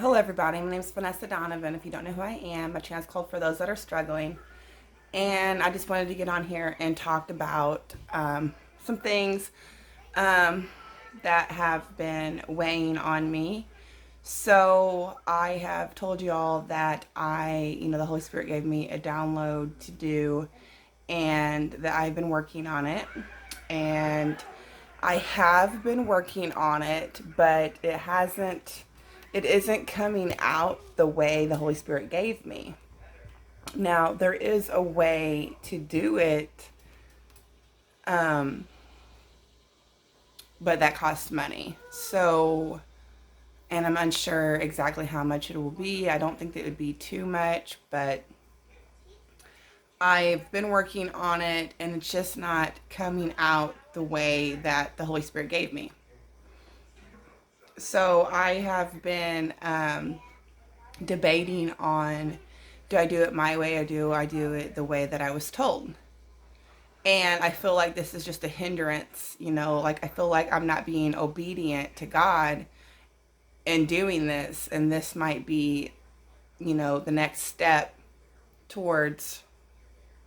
Hello, everybody. My name is Vanessa Donovan. If you don't know who I am, my channel is called For Those That Are Struggling. And I just wanted to get on here and talk about some things um, that have been weighing on me. So I have told you all that the Holy Spirit gave me a download to do and that I've been working on it. And I have been working on it, but it isn't coming out the way the Holy Spirit gave me. Now, there is a way to do it, um, but that costs money. So, and I'm unsure exactly how much it will be. I don't think that it would be too much, but I've been working on it and it's just not coming out the way that the Holy Spirit gave me. So I have been debating on, do I do it my way or do I do it the way that I was told? And I feel like this is just a hindrance, like I feel like I'm not being obedient to God in doing this. And this might be, the next step towards,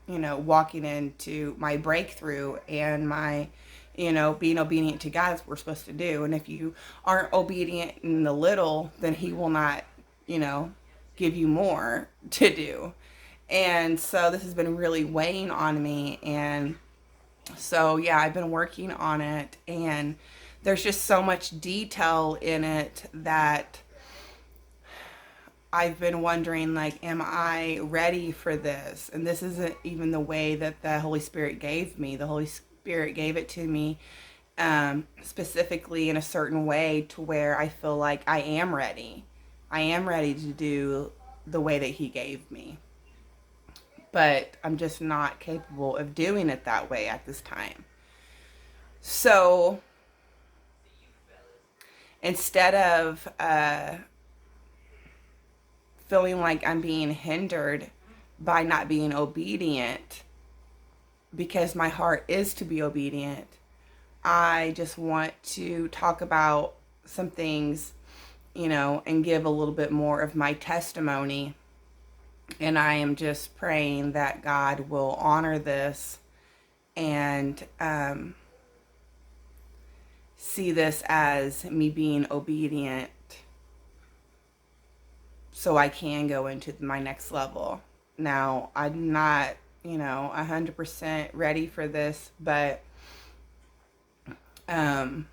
walking into my breakthrough and my, being obedient to God as we're supposed to do. And if you aren't obedient in the little, then He will not, give you more to do. And so this has been really weighing on me. And so, yeah, I've been working on it. And there's just so much detail in it that I've been wondering, like, am I ready for this? And this isn't even the way that the Holy Spirit gave me. The Holy Spirit gave it to me specifically in a certain way to where I feel like I am ready. I am ready to do the way that He gave me. But I'm just not capable of doing it that way at this time. So instead of feeling like I'm being hindered by not being obedient, because my heart is to be obedient, I just want to talk about some things, and give a little bit more of my testimony. And I am just praying that God will honor this and see this as me being obedient so I can go into my next level. Now, I'm not, 100% ready for this, but I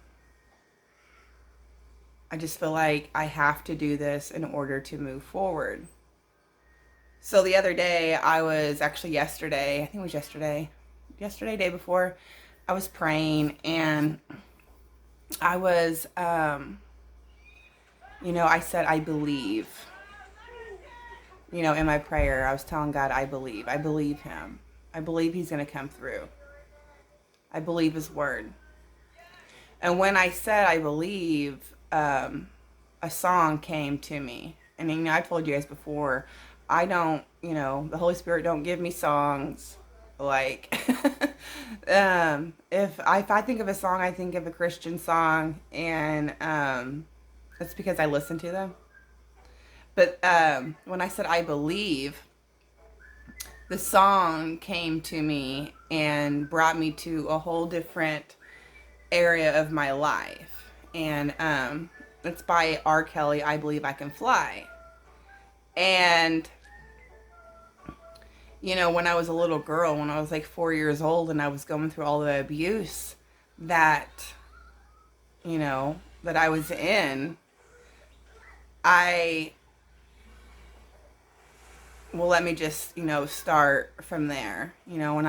just feel like I have to do this in order to move forward. So the other day, I was actually yesterday, I think it was yesterday, day before, I was praying and I was, I said, I believe. In my prayer, I was telling God, I believe. I believe Him. I believe He's going to come through. I believe His word. And when I said I believe, a song came to me. And I've told you guys before, I don't, the Holy Spirit don't give me songs. Like, if I think of a song, I think of a Christian song, and that's because I listen to them. But when I said I believe, the song came to me and brought me to a whole different area of my life. And it's by R. Kelly, I Believe I Can Fly. And, when I was a little girl, when I was like 4 years old and I was going through all the abuse that, that I was in, let me just, start from there. When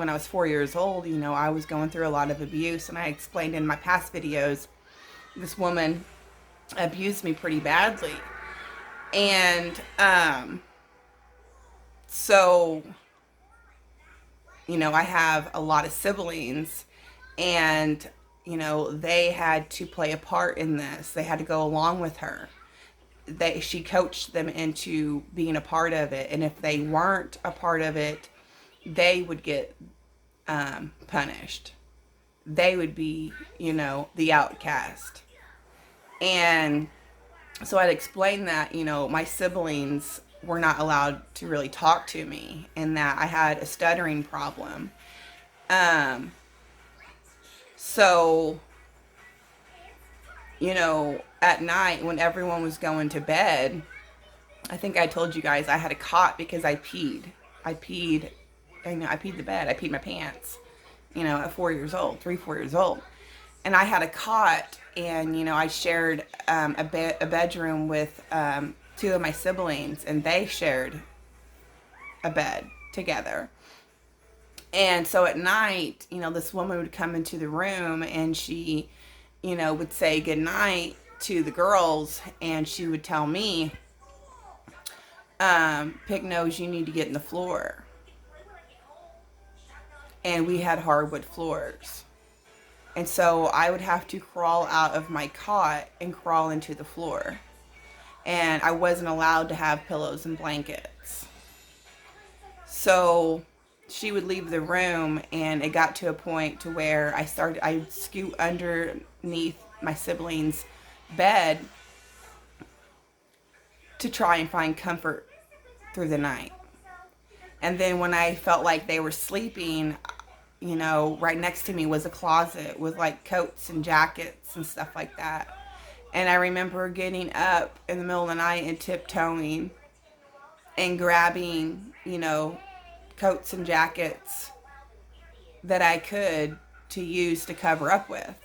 I was 4 years old, I was going through a lot of abuse, and I explained in my past videos, this woman abused me pretty badly. And so, I have a lot of siblings, and, they had to play a part in this. They had to go along with her. She coached them into being a part of it, and if they weren't a part of it, they would get punished. They would be, the outcast. And So I'd explain that, my siblings were not allowed to really talk to me and that I had a stuttering problem. Um, so, at night when everyone was going to bed, I think I told you guys I had a cot because I peed. I peed, I peed the bed. I peed my pants, at 4 years old, 3, 4 years old. And I had a cot, and I shared a bedroom with two of my siblings, and they shared a bed together. And so at night, this woman would come into the room, and she, would say good night to the girls, and she would tell me, Pig Nose, you need to get in the floor. And we had hardwood floors. And so I would have to crawl out of my cot and crawl into the floor. And I wasn't allowed to have pillows and blankets. So she would leave the room, and it got to a point to where I'd scoot underneath my siblings' bed to try and find comfort through the night. And then when I felt like they were sleeping, right next to me was a closet with like coats and jackets and stuff like that. And I remember getting up in the middle of the night and tiptoeing and grabbing, coats and jackets that I could to use to cover up with.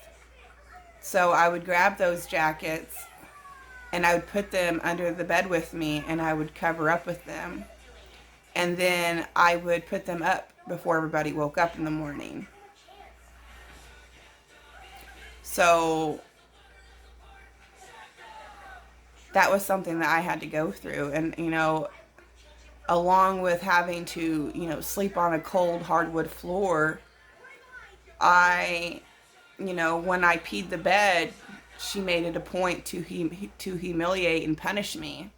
So I would grab those jackets and I would put them under the bed with me, and I would cover up with them. And then I would put them up before everybody woke up in the morning. So that was something that I had to go through. And, along with having to, sleep on a cold hardwood floor, when I peed the bed, she made it a point to humiliate and punish me.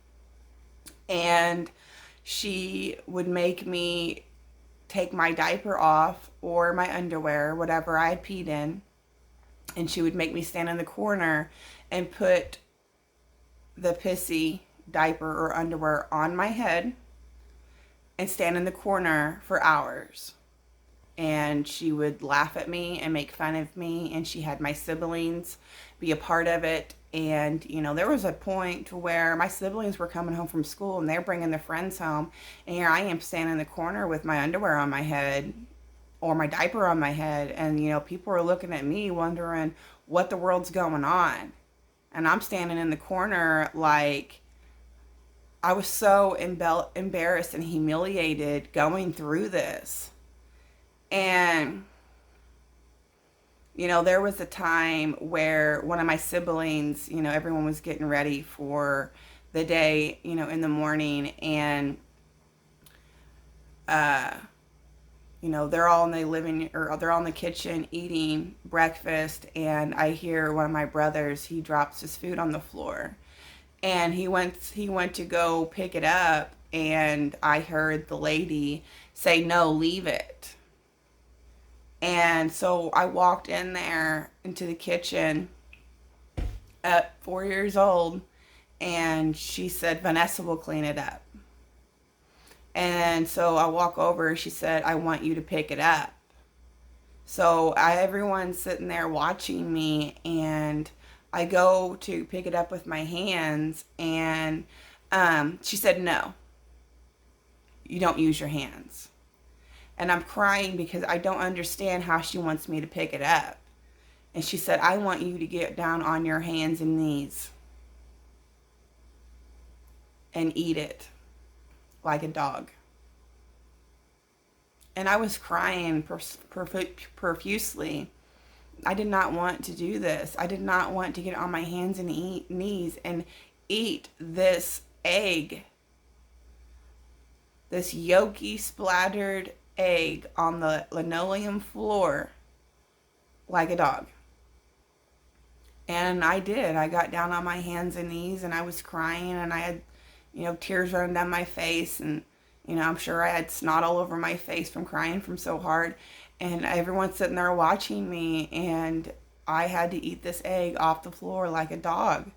And she would make me take my diaper off or my underwear, whatever I had peed in, and she would make me stand in the corner and put the pissy diaper or underwear on my head and stand in the corner for hours. And she would laugh at me and make fun of me, and she had my siblings be a part of it. And, there was a point to where my siblings were coming home from school and they're bringing their friends home. And here I am standing in the corner with my underwear on my head or my diaper on my head. And, people were looking at me wondering what the world's going on. And I'm standing in the corner like I was so embarrassed and humiliated going through this. And, there was a time where one of my siblings, everyone was getting ready for the day, in the morning. And, they're all in the they're all in the kitchen eating breakfast. And I hear one of my brothers, he drops his food on the floor. And he went to go pick it up. And I heard the lady say, "No, leave it." And so I walked in there into the kitchen at 4 years old, and she said, "Vanessa will clean it up." And so I walk over, she said, "I want you to pick it up." So everyone's sitting there watching me, and I go to pick it up with my hands, and she said, "No, you don't use your hands." And I'm crying because I don't understand how she wants me to pick it up. And she said, "I want you to get down on your hands and knees and eat it like a dog." And I was crying profusely. I did not want to do this. I did not want to get on my hands and knees and eat this egg, this yolky splattered egg on the linoleum floor like a dog. And I did. I got down on my hands and knees, and I was crying, and I had, tears running down my face, and, I'm sure I had snot all over my face from crying from so hard. And everyone's sitting there watching me, and I had to eat this egg off the floor like a dog.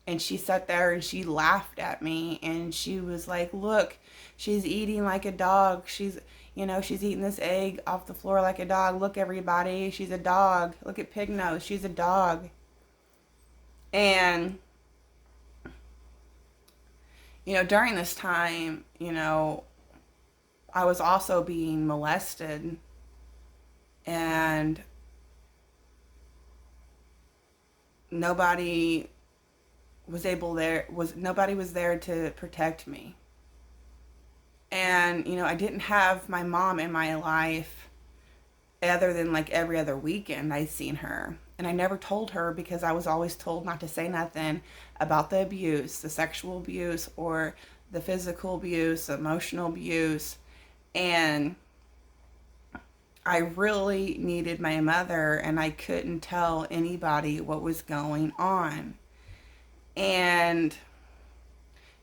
And she sat there and she laughed at me, and she was like, look, she's eating like a dog. She's eating this egg off the floor like a dog. Look, everybody, she's a dog. Look at Pig Nose, she's a dog. And, during this time, I was also being molested, and nobody nobody was there to protect me. And I didn't have my mom in my life other than like every other weekend I'd seen her. And I never told her because I was always told not to say nothing about the abuse, the sexual abuse or the physical abuse, emotional abuse. And I really needed my mother, and I couldn't tell anybody what was going on. And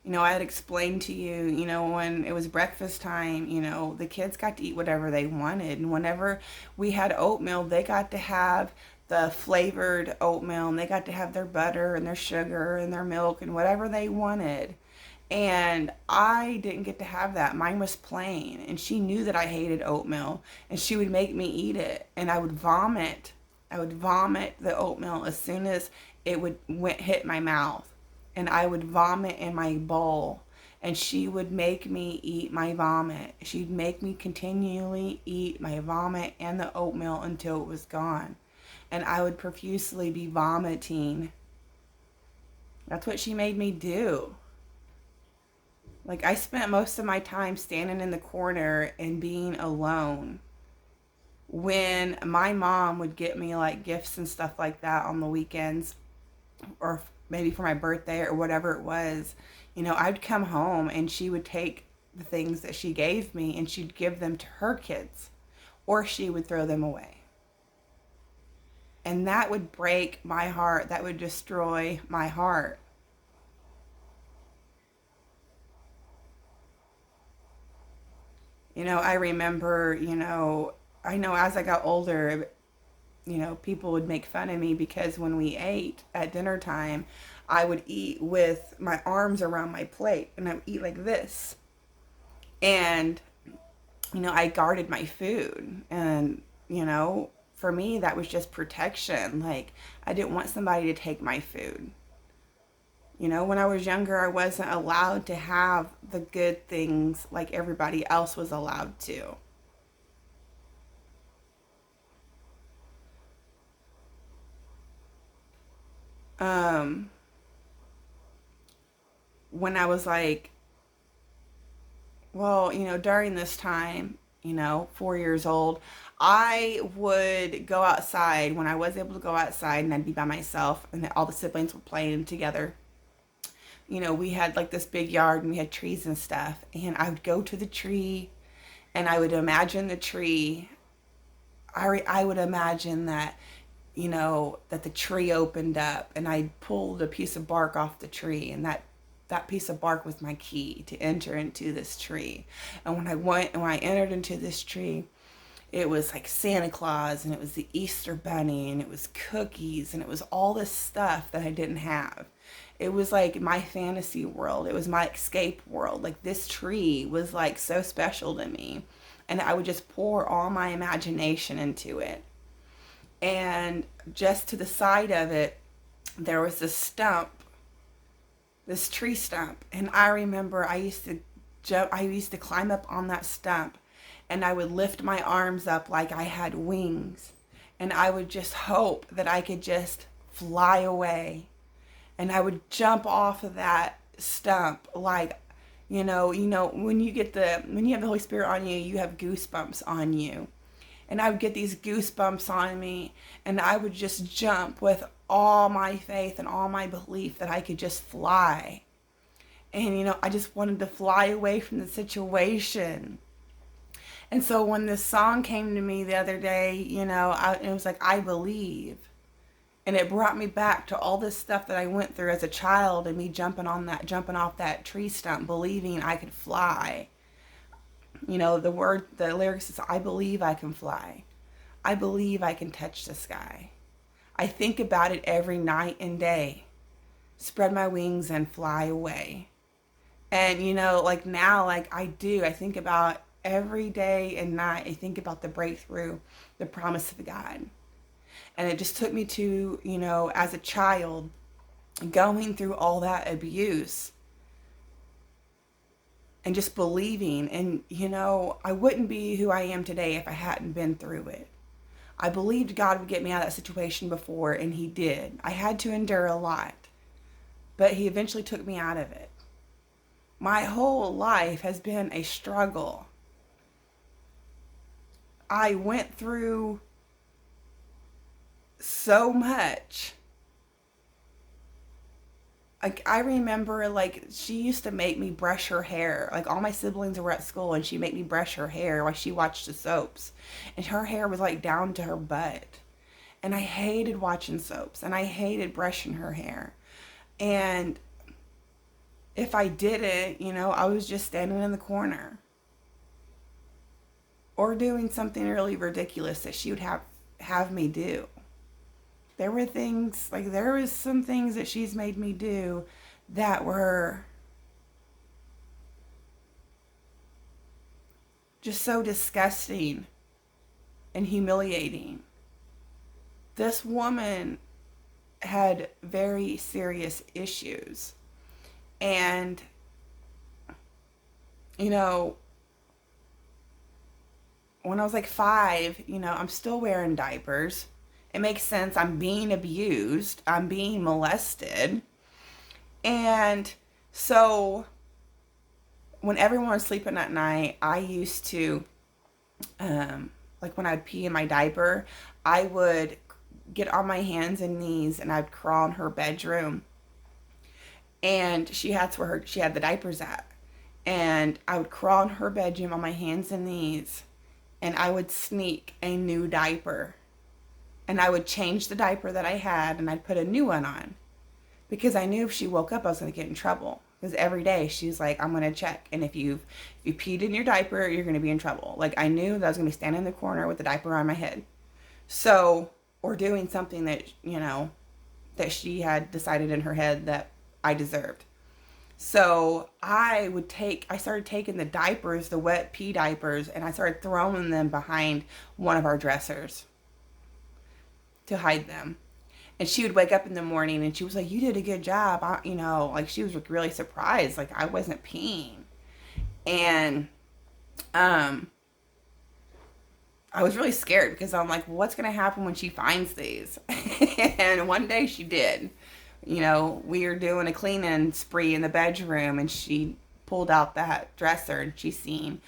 I had explained to you, when it was breakfast time, the kids got to eat whatever they wanted. And whenever we had oatmeal, they got to have the flavored oatmeal, and they got to have their butter and their sugar and their milk and whatever they wanted. And I didn't get to have that. Mine was plain. And she knew that I hated oatmeal, and she would make me eat it. And I would vomit. I would vomit the oatmeal as soon as it would hit my mouth. And I would vomit in my bowl, and she would make me eat my vomit. She'd make me continually eat my vomit and the oatmeal until it was gone. And I would profusely be vomiting. That's what she made me do. Like, I spent most of my time standing in the corner and being alone when my mom would get me like gifts and stuff like that on the weekends, or maybe for my birthday or whatever it was. I'd come home and she would take the things that she gave me and she'd give them to her kids, or she would throw them away. And that would break my heart. That would destroy my heart. I remember, I know as I got older, people would make fun of me because when we ate at dinner time, I would eat with my arms around my plate, and I would eat like this. And, I guarded my food. And, for me, that was just protection. Like, I didn't want somebody to take my food. When I was younger, I wasn't allowed to have the good things like everybody else was allowed to. Um, when I was like, well, during this time, 4 years old, I would go outside when I was able to go outside, and I'd be by myself, and all the siblings were playing together. We had like this big yard, and we had trees and stuff, and I would go to the tree, and I would imagine the tree. I would imagine that, that the tree opened up, and I pulled a piece of bark off the tree, and that piece of bark was my key to enter into this tree. And when I entered into this tree, it was like Santa Claus, and it was the Easter Bunny, and it was cookies, and it was all this stuff that I didn't have. It was like my fantasy world. It was my escape world. Like, this tree was like so special to me. And I would just pour all my imagination into it. And just to the side of it, there was this stump, this tree stump. And I remember I used to climb up on that stump, and I would lift my arms up like I had wings. And I would just hope that I could just fly away. And I would jump off of that stump like, when you have the Holy Spirit on you, you have goosebumps on you. And I would get these goosebumps on me, and I would just jump with all my faith and all my belief that I could just fly. And, I just wanted to fly away from the situation. And so when this song came to me the other day, it was like, I believe. And it brought me back to all this stuff that I went through as a child, and me jumping off that tree stump, believing I could fly. The lyrics is, I believe I can fly. I believe I can touch the sky. I think about it every night and day. spread my wings and fly away. And, like now, like I think about every day and night, I think about the breakthrough, the promise of God. And it just took me to, as a child, going through all that abuse and just believing. And, I wouldn't be who I am today if I hadn't been through it. I believed God would get me out of that situation before, and He did. I had to endure a lot, but He eventually took me out of it. My whole life has been a struggle. I went through so much. Like, I remember, like, she used to make me brush her hair. Like, all my siblings were at school, and she'd make me brush her hair while she watched the soaps. And her hair was, like, down to her butt. And I hated watching soaps, and I hated brushing her hair. And if I didn't, I was just standing in the corner. Or doing something really ridiculous that she would have me do. There was some things that she's made me do that were just so disgusting and humiliating. This woman had very serious issues. And, when I was like 5, I'm still wearing diapers. It makes sense. I'm being abused. I'm being molested. And so when everyone was sleeping at night, I used to, like when I'd pee in my diaper, I would get on my hands and knees and I'd crawl in her bedroom. And that's where she had the diapers at. And I would crawl in her bedroom on my hands and knees, and I would sneak a new diaper. And I would change the diaper that I had, and I'd put a new one on. Because I knew if she woke up, I was going to get in trouble. Because every day she's like, I'm going to check. And if you peed in your diaper, you're going to be in trouble. Like, I knew that I was going to be standing in the corner with the diaper on my head. So, or doing something that, that she had decided in her head that I deserved. So I started taking the diapers, the wet pee diapers, and I started throwing them behind one of our dressers to hide them. And she would wake up in the morning and she was like, you did a good job. Like she was really surprised. Like I wasn't peeing. And, I was really scared because I'm like, what's going to happen when she finds these? And one day she did. We were doing a cleaning spree in the bedroom and she pulled out that dresser and she seen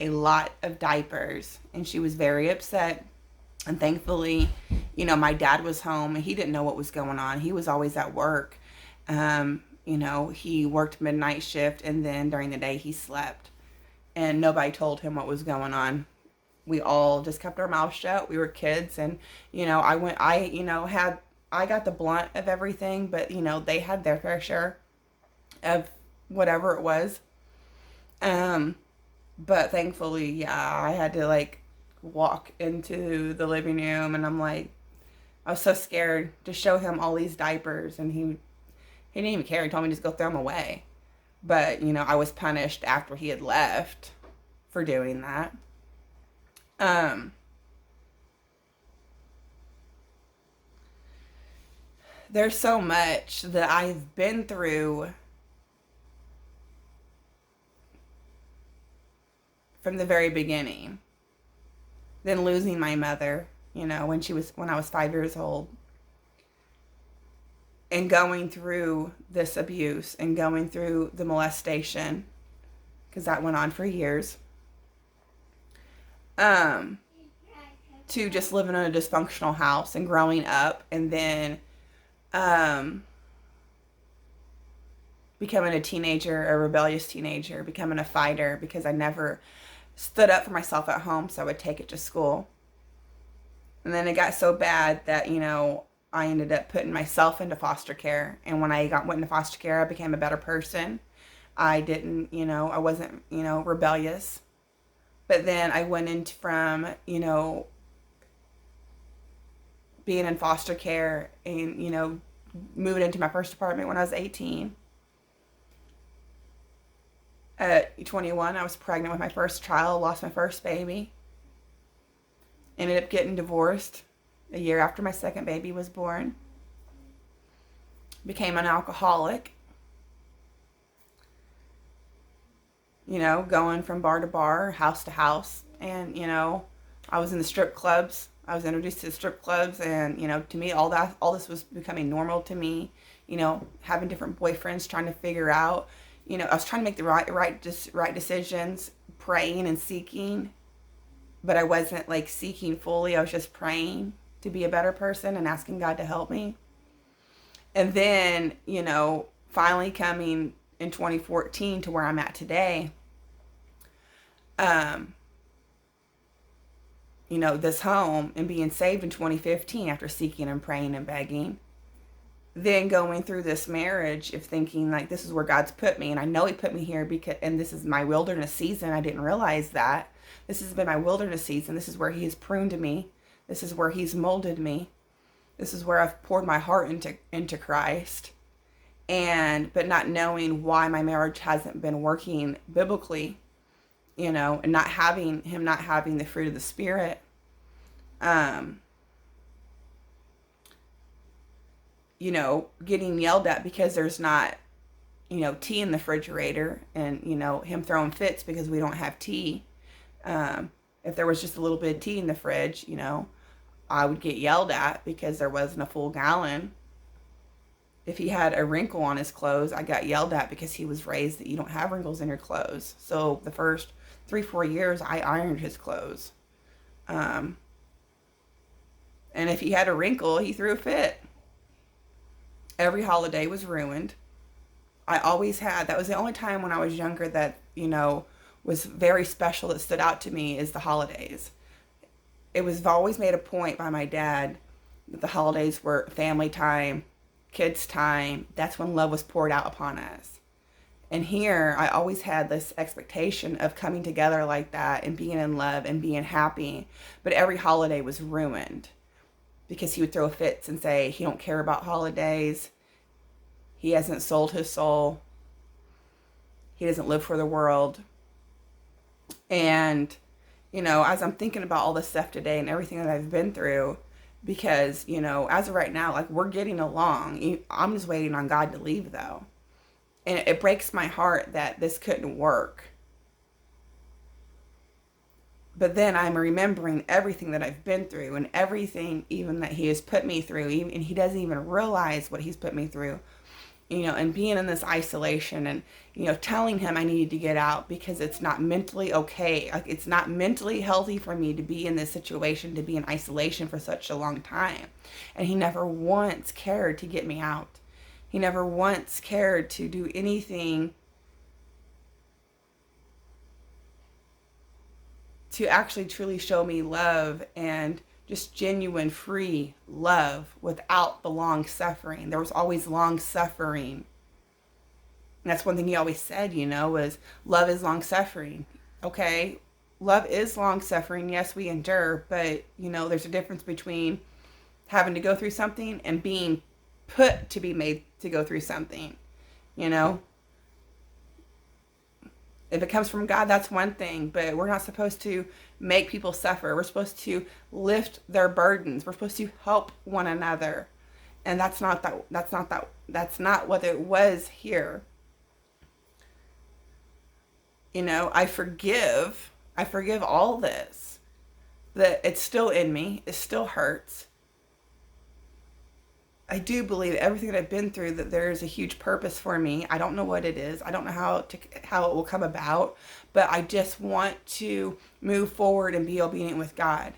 a lot of diapers and she was very upset. And thankfully, my dad was home and he didn't know what was going on. He was always at work. He worked midnight shift and then during the day he slept and nobody told him what was going on. We all just kept our mouths shut. We were kids and, I got the blunt of everything, but, they had their fair share of whatever it was. But thankfully, yeah, I had to, walk into the living room, and I'm like, I was so scared to show him all these diapers, and he didn't even care. He told me to just go throw them away. But, I was punished after he had left for doing that. There's so much that I've been through from the very beginning. Then losing my mother, when I was 5 years old. And going through this abuse and going through the molestation, because that went on for years. To just living in a dysfunctional house and growing up and then becoming a teenager, a rebellious teenager, becoming a fighter because I never stood up for myself at home, so I would take it to school. And then it got so bad that, I ended up putting myself into foster care. And when I went into foster care, I became a better person. I didn't, I wasn't, rebellious. But then I went into from, being in foster care and, moving into my first apartment when I was 18. At 21, I was pregnant with my first child, lost my first baby. Ended up getting divorced a year after my second baby was born. Became an alcoholic. Going from bar to bar, house to house. And, I was in the strip clubs. I was introduced to the strip clubs, and, to me, all this was becoming normal to me. Having different boyfriends, trying to figure out, I was trying to make the right decisions, praying and seeking, but I wasn't like seeking fully. I was just praying to be a better person and asking God to help me. And then, finally coming in 2014 to where I'm at today, this home, and being saved in 2015 after seeking and praying and begging. Then going through this marriage of thinking like, this is where God's put me, and I know he put me here and this is my wilderness season. I didn't realize that. This has been my wilderness season. This is where he has pruned me. This is where he's molded me. This is where I've poured my heart into Christ. But not knowing why my marriage hasn't been working biblically, and not having the fruit of the Spirit. Getting yelled at because there's not, tea in the refrigerator, and, him throwing fits because we don't have tea. If there was just a little bit of tea in the fridge, I would get yelled at because there wasn't a full gallon. If he had a wrinkle on his clothes, I got yelled at because he was raised that you don't have wrinkles in your clothes. So the first 3-4 years, I ironed his clothes. And if he had a wrinkle, he threw a fit. Every holiday was ruined. I always had. That was the only time when I was younger that, was very special, that stood out to me, is the holidays. It was always made a point by my dad that the holidays were family time, kids time. That's when love was poured out upon us. And here, I always had this expectation of coming together like that and being in love and being happy. But every holiday was ruined because he would throw fits and say he don't care about holidays. He hasn't sold his soul. He doesn't live for the world. And, as I'm thinking about all this stuff today and everything that I've been through, because, as of right now, like, we're getting along. I'm just waiting on God to leave, though. And it breaks my heart that this couldn't work. But then I'm remembering everything that I've been through and everything even that he has put me through. And he doesn't even realize what he's put me through. And being in this isolation and, telling him I needed to get out because it's not mentally okay. Like, it's not mentally healthy for me to be in this situation, to be in isolation for such a long time. And he never once cared to get me out. He never once cared to do anything to actually truly show me love and just genuine free love without the long suffering. There was always long suffering. And that's one thing he always said, was love is long suffering. Okay, love is long suffering. Yes, we endure, but there's a difference between having to go through something and being put to be made to go through something. If it comes from God, that's one thing, but we're not supposed to make people suffer. We're supposed to lift their burdens. We're supposed to help one another. And that's not what it was here. I forgive all this. That it's still in me. It still hurts. I do believe everything that I've been through, that there is a huge purpose for me. I don't know what it is. I don't know how it will come about, but I just want to move forward and be obedient with God.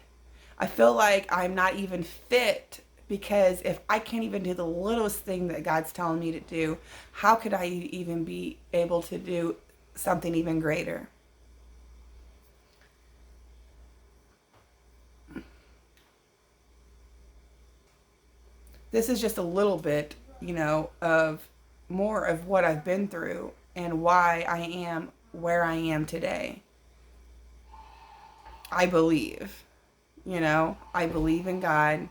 I feel like I'm not even fit, because if I can't even do the littlest thing that God's telling me to do, how could I even be able to do something even greater? This is just a little bit, of more of what I've been through and why I am where I am today. I believe, I believe in God.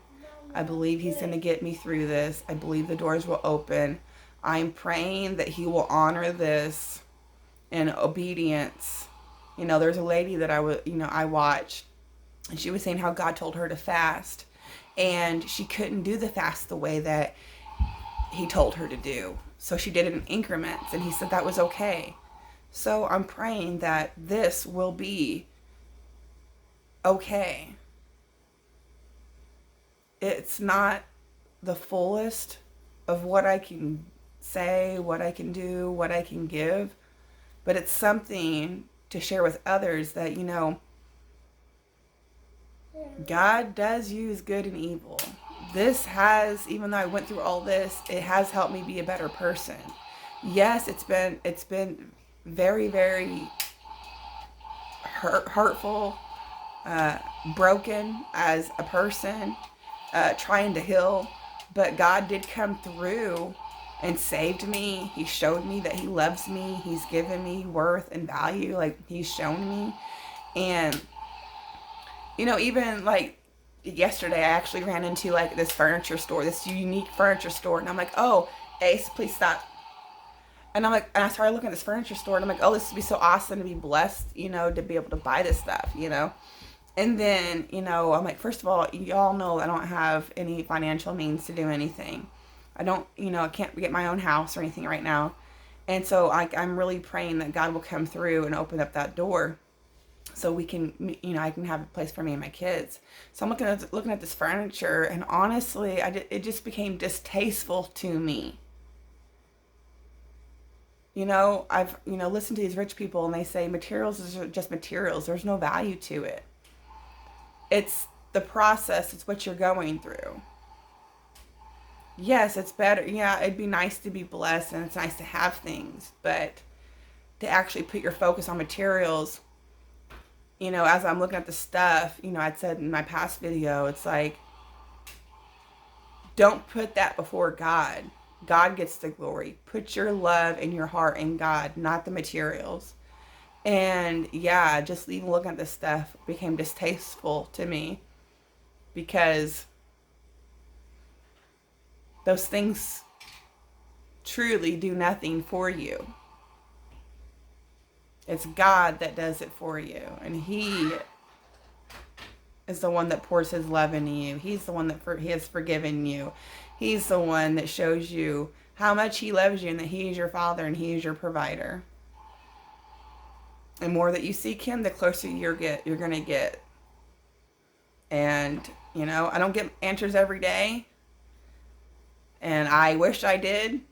I believe he's going to get me through this. I believe the doors will open. I'm praying that he will honor this in obedience. You know, there's a lady that I watched, and she was saying how God told her to fast, and she couldn't do the fast the way that he told her to do. So she did it in increments, and he said that was okay. So I'm praying that this will be okay. It's not the fullest of what I can say, what I can do, what I can give, but it's something to share with others that, you know, God does use good and evil. This has, even though I went through all this, it has helped me be a better person. Yes, it's been very, very hurtful, broken as a person, trying to heal, but God did come through and saved me. He showed me that he loves me. He's given me worth and value. Like, he's shown me. And, you know, even like yesterday, I actually ran into like this furniture store, this unique furniture store. And I'm like, oh, Ace, please stop. And I'm like, and I started looking at this furniture store, and I'm like, oh, this would be so awesome to be blessed, you know, to be able to buy this stuff, you know. And then, you know, I'm like, first of all, y'all know I don't have any financial means to do anything. I don't, you know, I can't get my own house or anything right now. And so I'm really praying that God will come through and open up that door so we can, you know, I can have a place for me and my kids. So I'm looking at this furniture, and honestly, it just became distasteful to me. You know, I've, you know, listened to these rich people, and they say materials are just materials. There's no value to it. It's the process. It's what you're going through. Yes, it's better. Yeah, it'd be nice to be blessed, and it's nice to have things, but to actually put your focus on materials, you know, as I'm looking at the stuff, you know, I'd said in my past video, it's like, don't put that before God. God gets the glory. Put your love and your heart in God, not the materials. And yeah, just even looking at this stuff became distasteful to me, because those things truly do nothing for you. It's God that does it for you. And he is the one that pours his love into you. He's the one that he has forgiven you. He's the one that shows you how much he loves you, and that he is your father and he is your provider. And more that you seek him, the closer you're going to get. And, you know, I don't get answers every day, and I wish I did.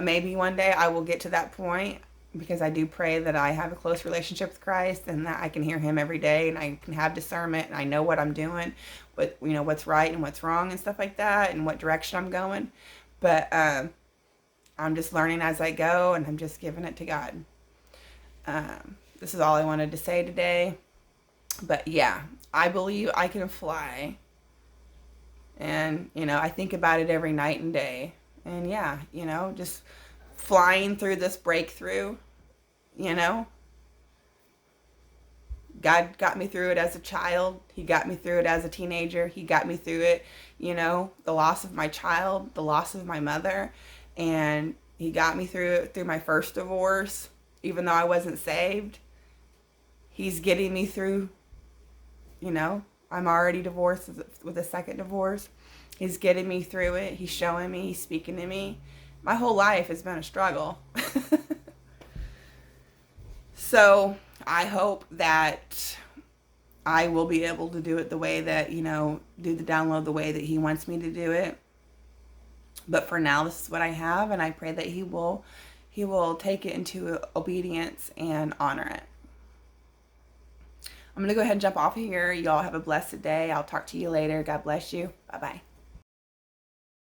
Maybe one day I will get to that point, because I do pray that I have a close relationship with Christ, and that I can hear him every day, and I can have discernment, and I know what I'm doing, what, you know, what's right and what's wrong and stuff like that, and what direction I'm going. But I'm just learning as I go, and I'm just giving it to God. This is all I wanted to say today. But yeah, I believe I can fly. And, you know, I think about it every night and day. And yeah, you know, just flying through this breakthrough, you know. God got me through it as a child. He got me through it as a teenager. He got me through it, you know, the loss of my child, the loss of my mother. And he got me through it through my first divorce, even though I wasn't saved. He's getting me through, you know, I'm already divorced with a second divorce. He's getting me through it. He's showing me. He's speaking to me. My whole life has been a struggle. So I hope that I will be able to do it the way that, you know, do the download the way that he wants me to do it. But for now, this is what I have, and I pray that he will take it into obedience and honor it. I'm going to go ahead and jump off of here. Y'all have a blessed day. I'll talk to you later. God bless you. Bye-bye.